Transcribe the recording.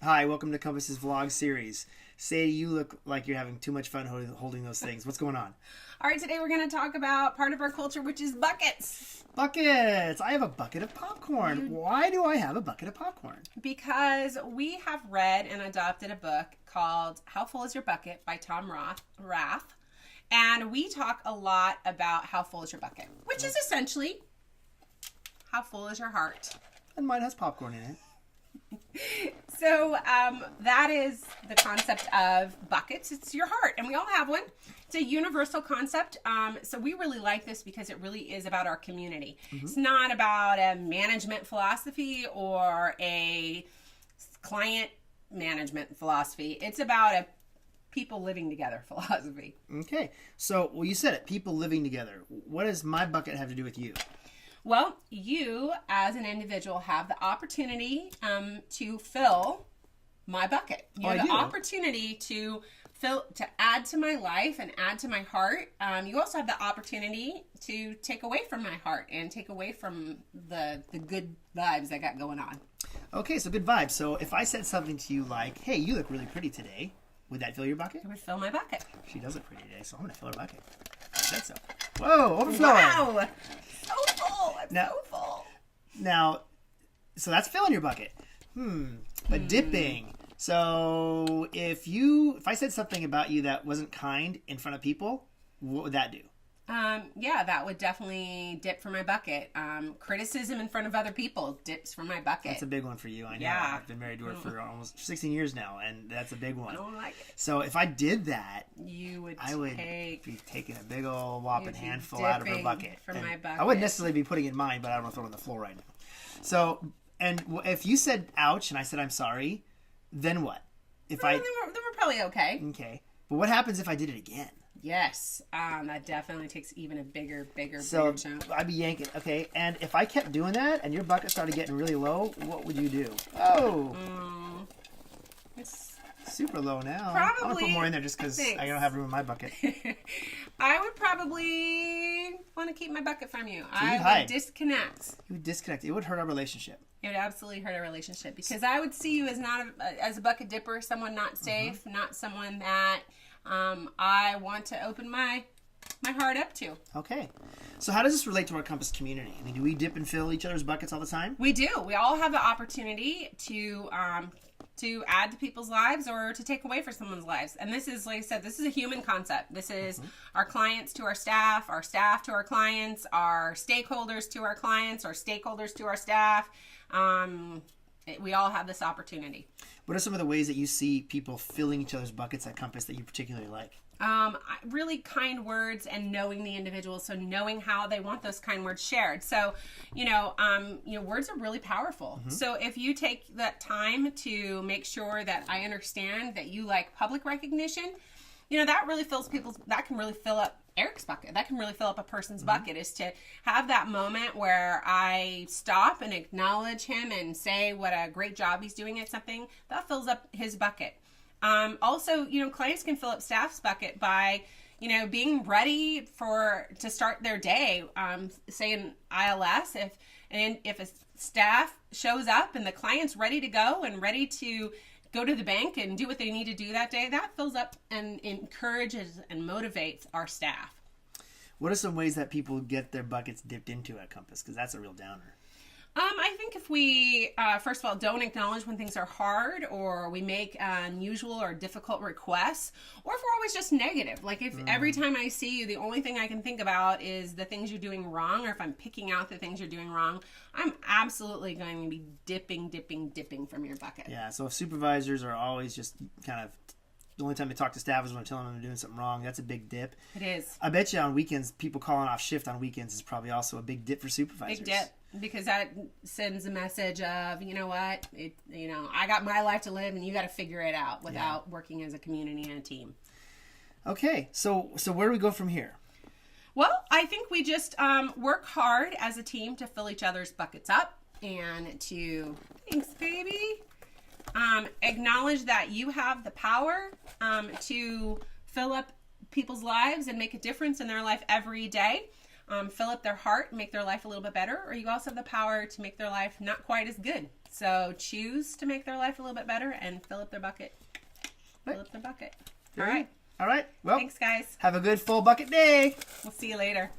Hi, welcome to Compass's vlog series. Sadie, you look like you're having too much fun holding those things. What's going on? All right, today we're going to talk about part of our culture, which is buckets. Buckets! I have a bucket of popcorn. Why do I have a bucket of popcorn? Because we have read and adopted a book called How Full Is Your Bucket by Tom Rath. And we talk a lot about how full is your bucket, which is essentially how full is your heart. And mine has popcorn in it. So that is the concept of buckets. It's your heart, and we all have one. It's a universal concept. So we really like this because it really is about our community. Mm-hmm. It's not about a management philosophy or a client management philosophy. It's about a people living together philosophy. Okay. So, well, you said it. People living together. What does my bucket have to do with you? Well, you as an individual have the opportunity to fill my bucket. You have the opportunity to add to my life and add to my heart. You also have the opportunity to take away from my heart and take away from the good vibes I got going on. Okay, so good vibes. So if I said something to you like, hey, you look really pretty today, would that fill your bucket? It would fill my bucket. She does look pretty today, so I'm going to fill her bucket. I said so. Whoa, overflowing. Wow. So full. I'm so full. Now, so that's filling your bucket. But dipping. So if I said something about you that wasn't kind in front of people, what would that do? Yeah, that would definitely dip for my bucket. Criticism in front of other people dips for my bucket. That's a big one for you. I know. Yeah. I've been married to her for almost 16 years now, and that's a big one. I don't like it. So if I did that, I would be taking a big old whopping handful out of her bucket. For my bucket. I wouldn't necessarily be putting it in mine, but I don't want to throw it on the floor right now. So, and if you said ouch and I said I'm sorry, then what? Then we're probably okay. Okay. But what happens if I did it again? Yes, that definitely takes even a bigger chunk. I'd be yanking. Okay, and if I kept doing that and your bucket started getting really low, what would you do? Oh, it's super low now. Probably. I'm gonna put more in there just because I don't have room in my bucket. I would probably want to keep my bucket from you. So I would disconnect. You would disconnect. It would hurt our relationship. It would absolutely hurt our relationship because I would see you as not as a bucket dipper, someone not safe, not someone that I want to open my heart up to. Okay. So how does this relate to our Compass community? I mean, do we dip and fill each other's buckets all the time? We do. We all have the opportunity to add to people's lives or to take away from someone's lives. And this is, like I said, this is a human concept. This is our clients to our staff to our clients, our stakeholders to our clients, our stakeholders to our staff. We all have this opportunity. What are some of the ways that you see people filling each other's buckets at Compass that you particularly like? Really kind words and knowing the individual. So knowing how they want those kind words shared. So, words are really powerful. So if you take that time to make sure that I understand that you like public recognition, that really that can really fill up Eric's bucket. That can really fill up a person's bucket, is to have that moment where I stop and acknowledge him and say what a great job he's doing at something. That fills up his bucket. Also, clients can fill up staff's bucket by, being ready to start their day. Say in ILS, if a staff shows up and the client's ready to go and ready to go to the bank and do what they need to do that day, that fills up and encourages and motivates our staff. What are some ways that people get their buckets dipped into at Compass? Because that's a real downer. I think if we, first of all, don't acknowledge when things are hard, or we make unusual or difficult requests, or if we're always just negative. Like if every time I see you, the only thing I can think about is the things you're doing wrong, or if I'm picking out the things you're doing wrong, I'm absolutely going to be dipping from your bucket. Yeah, so if supervisors are always just kind of, the only time they talk to staff is when I'm telling them they're doing something wrong, that's a big dip. It is. I bet you on weekends, people calling off shift on weekends is probably also a big dip for supervisors. Big dip. Because that sends a message of, you know what, I got my life to live and you got to figure it out without working as a community and a team. Okay, so where do we go from here? Well, I think we just work hard as a team to fill each other's buckets up and to, thanks baby, acknowledge that you have the power to fill up people's lives and make a difference in their life every day. fill up their heart, make their life a little bit better, or you also have the power to make their life not quite as good. So choose to make their life a little bit better and fill up their bucket. Fill up their bucket. All right. All right. Well, thanks, guys. Have a good full bucket day. We'll see you later.